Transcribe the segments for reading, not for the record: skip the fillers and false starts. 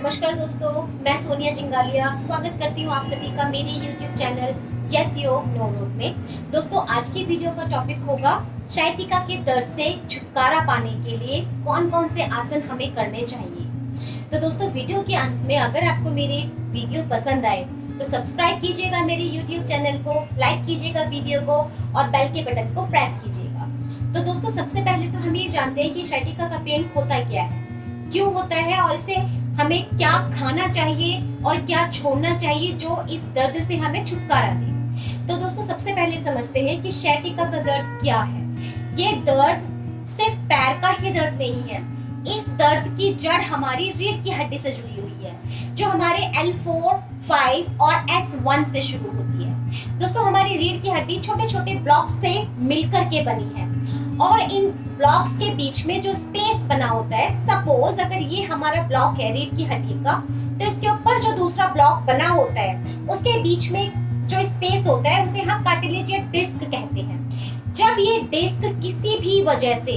नमस्कार दोस्तों, मैं सोनिया जिंगालिया स्वागत करती हूँ आप सभी का मेरे YouTube चैनल यस योग नो रोड में। दोस्तों, आज की वीडियो का टॉपिक होगा शायटिका के दर्द से छुटकारा पाने के लिए कौन कौन से आसन हमें करने चाहिए। तो दोस्तों, वीडियो के अंत में अगर आपको मेरी वीडियो पसंद आए तो सब्सक्राइब कीजिएगा मेरे YouTube चैनल को, लाइक कीजिएगा वीडियो को और बेल के बटन को प्रेस कीजिएगा। तो दोस्तों, सबसे पहले तो हम ये जानते हैं कि शायटिका का पेन होता क्या है, क्यों होता है और इसे हमें क्या खाना चाहिए और क्या छोड़ना चाहिए जो इस दर्द से हमें छुटकारा दे। तो दोस्तों, सबसे पहले समझते हैं कि शायटिका का दर्द क्या है। ये दर्द सिर्फ पैर का ही दर्द नहीं है, इस दर्द की जड़ हमारी रीढ़ की हड्डी से जुड़ी हुई है, जो हमारे L4, 5 और S1 से शुरू होती है। दोस्तों, हमारी रीढ़ की हड्डी छोटे छोटे ब्लॉक्स से मिलकर के बनी है और इन ब्लॉक्स के बीच में जो स्पेस बना होता है, सपोज अगर ये हमारा ब्लॉक है रीढ़ की हड्डी का, तो इसके ऊपर जो दूसरा ब्लॉक बना होता है उसके बीच में जो स्पेस होता है उसे हम कार्टिलेज या डिस्क कहते हैं। जब ये डिस्क किसी भी वजह से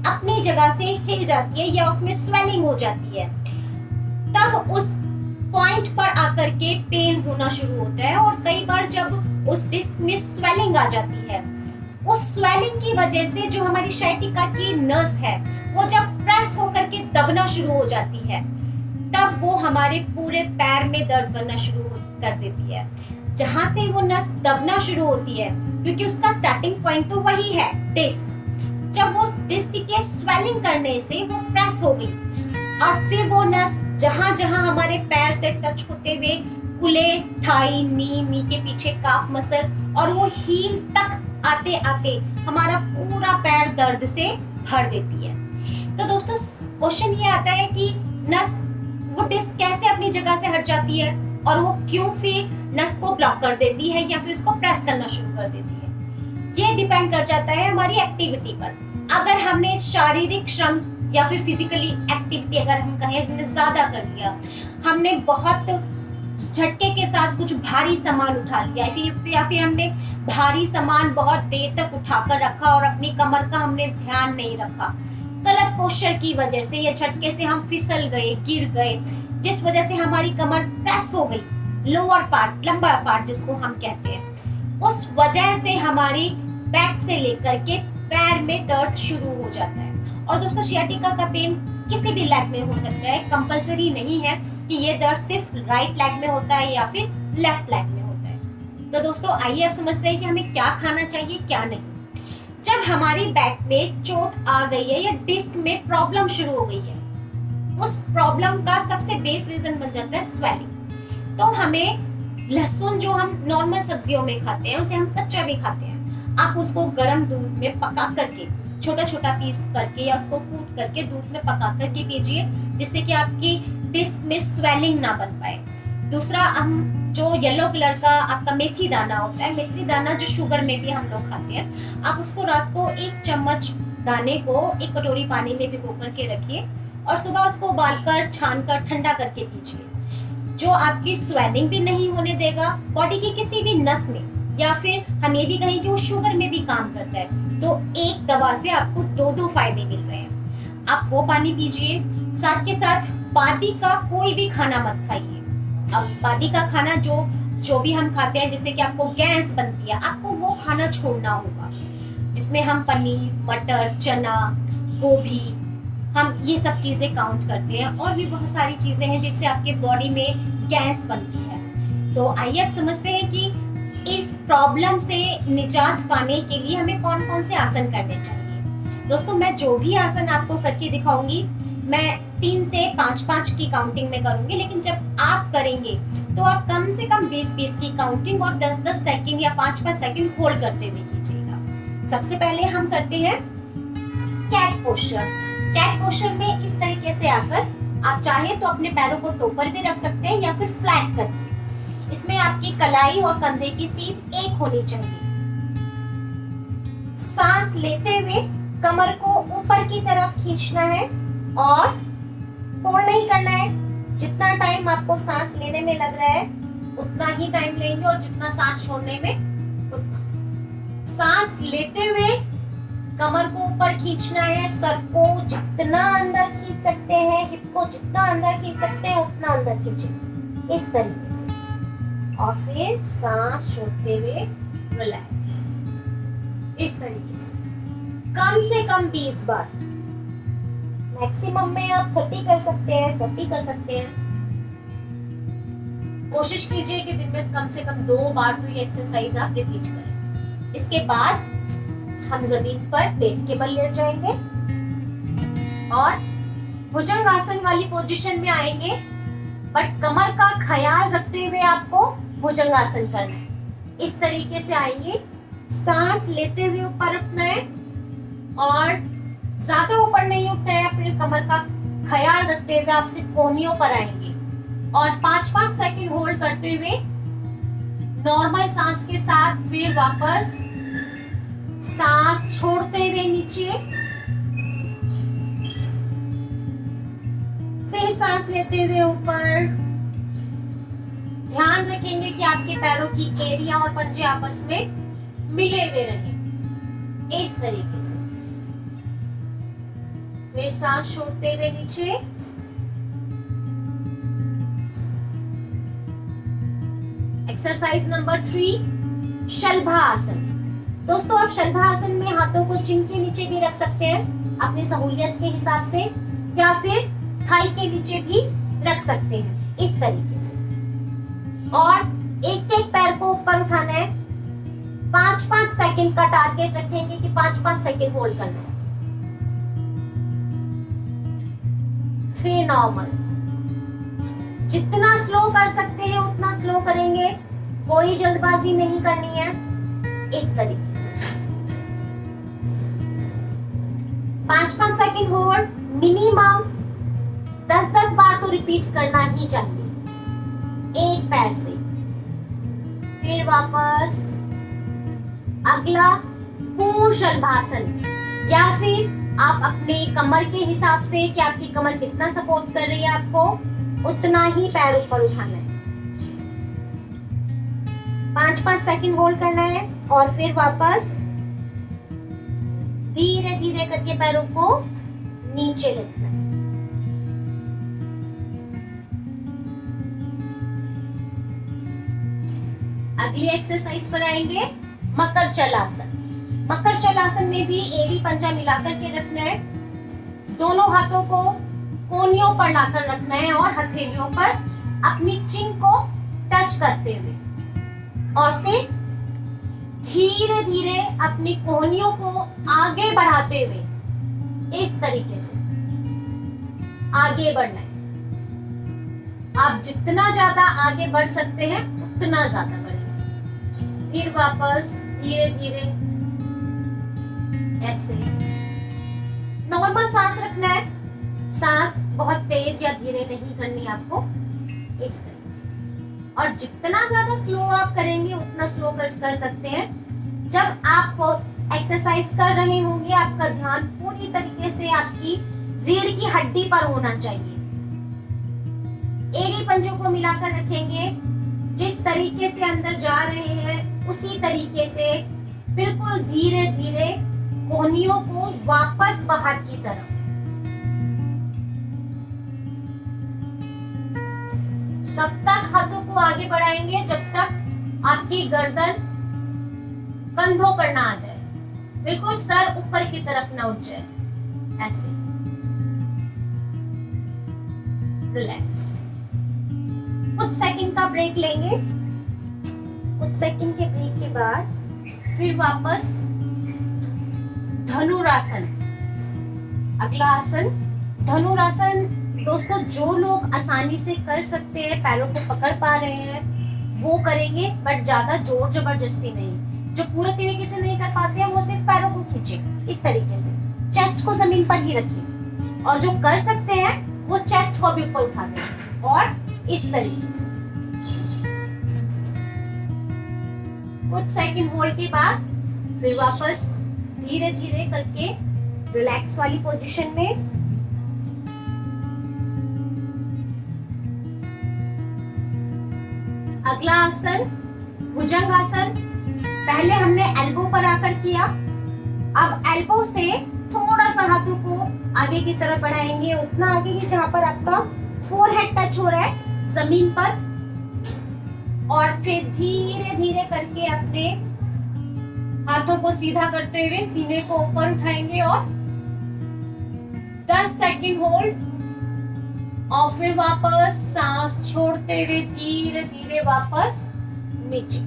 अपनी जगह से हिल जाती है या उसमें स्वेलिंग हो जाती है, तब उस पॉइंट पर आकर के पेन होना शुरू होता है। और कई बार जब उस डिस्क में स्वेलिंग आ जाती है, उस स्वेलिंग की वजह से जो हमारी शायटिका की नस है वो जब प्रेस होकर के दबना शुरू हो जाती है, तब वो हमारे पूरे पैर में दर्द करना शुरू कर देती है। जहां से वो नस दबना शुरू होती है, क्योंकि उसका स्टार्टिंग पॉइंट तो वही है डिस्क, जब वो डिस्क के स्वेलिंग करने से वो प्रेस हो गई और फिर वो नस जहां जहां हमारे पैर से टच होते हुए कुले, थाई, नी के पीछे काफ मसल और वो हील तक आते आते हमारा पूरा पैर दर्द से भर देती है। तो दोस्तों, क्वेश्चन ये आता है कि नस वो डिस्क कैसे अपनी जगह से हट जाती है और वो क्यों फिर नस को ब्लॉक कर देती है या फिर उसको प्रेस करना शुरू कर देती है। ये डिपेंड कर जाता है हमारी एक्टिविटी पर। अगर हमने शारीरिक श्रम या फिर फिजिकली एक्टिविटी अगर हम कहें हमने ज्यादा कर लिया, हमने बहुत झटके के साथ कुछ भारी सामान उठा लिया या फिर हमने भारी सामान बहुत देर तक उठाकर रखा और अपनी कमर का हमने ध्यान नहीं रखा, गलत पोस्चर की वजह से या झटके से हम फिसल गए, गिर गए, जिस वजह से हमारी कमर प्रेस हो गई, लोअर पार्ट, लंबा पार्ट जिसको हम कहते हैं, उस वजह से हमारी बैक से लेकर के पैर में दर्द शुरू हो जाता है। और दोस्तों, शायटिका का पेन किसी भी लेग में हो सकता है, कंपलसरी नहीं है कि ये दर्द सिर्फ राइट लेग में होता है या फिर लेफ्ट लेग में होता है। तो दोस्तों, आइए अब समझते हैं कि हमें क्या खाना चाहिए क्या नहीं। जब हमारी बैक में चोट आ गई है या डिस्क में प्रॉब्लम शुरू हो गई है, उस प्रॉब्लम का सबसे बेस रीजन बन जाता है स्वेलिंग। तो हमें लहसुन जो हम नॉर्मल सब्जियों में खाते हैं उसे हम कच्चा भी खाते हैं, आप उसको गर्म दूध में पका करके छोटा छोटा पीस करके या उसको कूट करके दूध में पका करके पीजिए, जिससे कि आपकी डिस्क में स्वेलिंग ना बन पाए। दूसरा, हम जो येलो कलर का आपका मेथी दाना होता है, मेथी दाना जो शुगर में भी हम लोग खाते हैं, आप उसको रात को 1 चम्मच दाने को 1 कटोरी पानी में भिगो करके रखिए और सुबह उसको उबालकर छानकर ठंडा करके पीजिए, जो आपकी स्वेलिंग भी नहीं होने देगा बॉडी की किसी भी नस में, या फिर हम ये भी कहें कि वो शुगर में भी काम करता है। तो एक दवा से आपको 2 फायदे मिल रहे हैं। आप वो पानी पीजिए, साथ के साथ बादी का कोई भी खाना मत खाइए। अब बादी का खाना जो भी हम खाते हैं जिससे कि आपको गैस बनती है, आपको वो खाना छोड़ना होगा, जिसमें हम पनीर, मटर, चना, गोभी, हम ये सब चीजें काउंट करते हैं। और भी बहुत सारी चीजें हैं जिससे आपके बॉडी में गैस बनती है। तो आइए अब समझते हैं कि इस प्रॉब्लम से निजात पाने के लिए हमें कौन कौन से आसन करने चाहिए। दोस्तों, मैं जो भी आसन आपको करके दिखाऊंगी, मैं 3 से 5 की काउंटिंग में करूंगी, लेकिन जब आप करेंगे तो आप कम से कम 20 की काउंटिंग और 10 सेकंड या 5 सेकंड होल्ड करते हुए कीजिएगा। सबसे पहले हम करते हैं कैट पोस्चर। कैट पोस्चर में इस तरीके से आकर आप चाहे तो अपने पैरों को टोपर भी रख सकते हैं या फिर फ्लैट करके। इसमें आपकी कलाई और कंधे की सीध एक होनी चाहिए। सांस लेते हुए कमर को ऊपर की तरफ खींचना है और होल्ड नहीं करना है। जितना टाइम आपको सांस लेने में लग रहा है उतना ही टाइम लेंगे और जितना सांस छोड़ने में उतना। सांस लेते हुए कमर को ऊपर खींचना है, सर को जितना अंदर खींच सकते हैं, हिप को जितना अंदर खींच सकते हैं उतना अंदर खींचे इस तरीके से, और फिर सांस छोड़ते हुए रिलैक्स इस तरीके से कम 20 बार। मैक्सिमम में आप 30 कर सकते हैं, 40 कर सकते हैं। कोशिश कीजिए कि दिन में कम से कम 2 बार तो ये एक्सरसाइज आप रिपीट करें। इसके बाद हम जमीन पर पेट के बल लेट जाएंगे और भुजंगासन वाली पोजीशन में आएंगे, बट कमर का ख्याल रखते हुए आपको भुजंगासन करना है। इस तरीके से आएंगे, सांस लेते हुए ऊपर उठना है और ज्यादा ऊपर नहीं उठना है। अपने कमर का ख्याल रखते हुए आप सिर्फ कोहनियों पर आएंगे और 5-5 सेकंड होल्ड करते हुए नॉर्मल सांस के साथ फिर वापस सांस छोड़ते हुए नीचे, फिर सांस लेते हुए ऊपर। ध्यान रखेंगे कि आपके पैरों की एड़ियां और पंजे आपस में मिले हुए रहें इस तरीके से। फिर सांस छोड़ते हुए नीचे, एक्सरसाइज नंबर 3 शलभासन। दोस्तों आप शलभासन में हाथों को चिन के नीचे भी रख सकते हैं अपनी सहूलियत के हिसाब से, या फिर थाई के नीचे भी रख सकते हैं इस तरीके से। और एक एक पैर को ऊपर उठाना है। 5-5 सेकंड का टारगेट रखेंगे कि 5-5 सेकंड होल्ड करना है। फिर नॉर्मल, जितना स्लो कर सकते हैं उतना स्लो करेंगे, कोई जल्दबाजी नहीं करनी है इस तरीके से। 5-5 सेकंड होल्ड, मिनिमम 10-10 बार तो रिपीट करना ही चाहिए एक पैर से। फिर वापस अगला पूर्ण शलभासन, या फिर आप अपने कमर के हिसाब से कि आपकी कमर कितना सपोर्ट कर रही है आपको, उतना ही पैर ऊपर उठाना है। 5-5 सेकंड होल्ड करना है और फिर वापस धीरे धीरे करके पैरों को नीचे रखना है। अगली एक्सरसाइज पर आएंगे मकर चलासन। मकर चलासन में भी एड़ी पंजा मिलाकर के रखना है। दोनों हाथों को कोहनियों पर लाकर रखना है और हथेलियों पर अपनी चिन को टच करते हुए, और फिर धीरे धीरे अपनी कोहनियों को आगे बढ़ाते हुए इस तरीके से आगे बढ़ना है। आप जितना ज्यादा आगे बढ़ सकते हैं उतना ज्यादा बढ़ें। फिर वापस धीरे धीरे ऐसे नॉर्मल सांस रखना है। सांस बहुत तेज या धीरे नहीं करनी आपको इस तरह। और जितना ज्यादा स्लो आप करेंगे उतना स्लो कर सकते हैं। जब आप एक्सरसाइज कर रहे होंगे आपका ध्यान पूरी तरीके से आपकी रीढ़ की हड्डी पर होना चाहिए। एड़ी पंजों को मिलाकर रखेंगे, जिस तरीके से अंदर जा रहे हैं उसी तरीके से बिल्कुल धीरे धीरे कोहनियों को वापस बाहर की तरफ। तब तक हाथों को आगे बढ़ाएंगे जब तक आपकी गर्दन कंधों पर ना आ जाए, बिल्कुल सर ऊपर की तरफ ना उठ जाए। ऐसे रिलैक्स। कुछ सेकंड का ब्रेक लेंगे। कुछ सेकंड के ब्रेक के बाद फिर वापस धनुरासन। अगला आसन धनुरासन। दोस्तों जो लोग आसानी से कर सकते हैं, पैरों को पकड़ पा रहे हैं वो करेंगे, बट ज्यादा जोर जबरदस्ती नहीं। जो पूरे तरीके से नहीं कर पाते हैं वो सिर्फ पैरों को खींचे इस तरीके से, चेस्ट को जमीन पर ही रखिए, और जो कर सकते हैं वो चेस्ट को भी ऊपर उठा दें और इस तरीके से। कुछ सेकंड होल्ड के बाद फिर वापस धीरे धीरे करके रिलैक्स वाली पोजीशन में। अगला आसन भुजंगासन। पहले हमने एल्बो पर आकर किया, अब एल्बो से थोड़ा सा हाथों को आगे की तरफ बढ़ाएंगे, उतना आगे की जहां पर आपका फोरहेड टच हो रहा है जमीन पर और फिर धीरे धीरे करके अपने हाथों को सीधा करते हुए सीने को ऊपर उठाएंगे और 10 सेकंड होल्ड और फिर वापस सांस छोड़ते हुए धीरे धीरे वापस नीचे।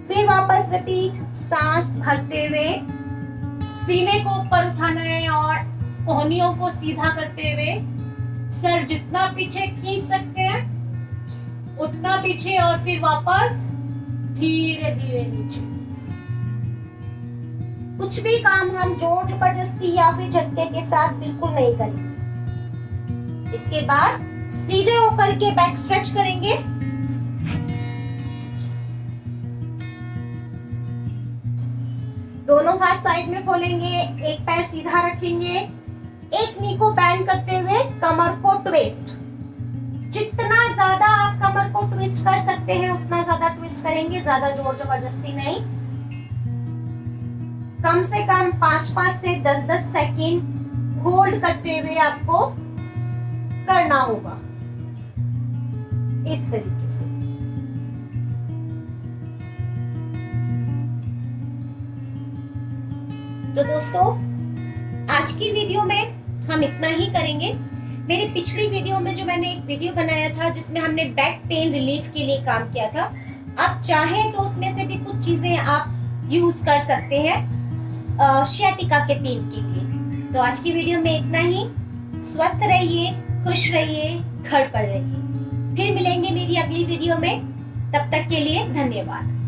फिर वापस रिपीट, सांस भरते हुए सीने को ऊपर उठाना है और कोहनियों को सीधा करते हुए सर जितना पीछे खींच सकते हैं उतना पीछे और फिर वापस धीरे धीरे नीचे। कुछ भी काम हम जोर जबरदस्ती या फिर झटके के साथ बिल्कुल नहीं करेंगे। इसके बाद सीधे होकर के बैक स्ट्रेच करेंगे। दोनों हाथ साइड में खोलेंगे, एक पैर सीधा रखेंगे, एक नी को बैंड करते हुए कमर को ट्विस्ट। जितना ज्यादा आप कमर को ट्विस्ट कर सकते हैं उतना ज्यादा ट्विस्ट करेंगे, ज्यादा जोर जबरदस्ती नहीं। कम से कम 5-5 से 10-10 सेकंड होल्ड करते हुए आपको करना होगा इस तरीके से। तो दोस्तों आज की वीडियो में हम इतना ही करेंगे। मेरी पिछली वीडियो में जो मैंने एक वीडियो बनाया था जिसमें हमने बैक पेन रिलीफ के लिए काम किया था, आप चाहें तो उसमें से भी कुछ चीजें आप यूज कर सकते हैं sciatica के पेन के लिए। तो आज की वीडियो में इतना ही। स्वस्थ रहिए, खुश रहिए, घर पर रहिए। फिर मिलेंगे मेरी अगली वीडियो में। तब तक के लिए धन्यवाद।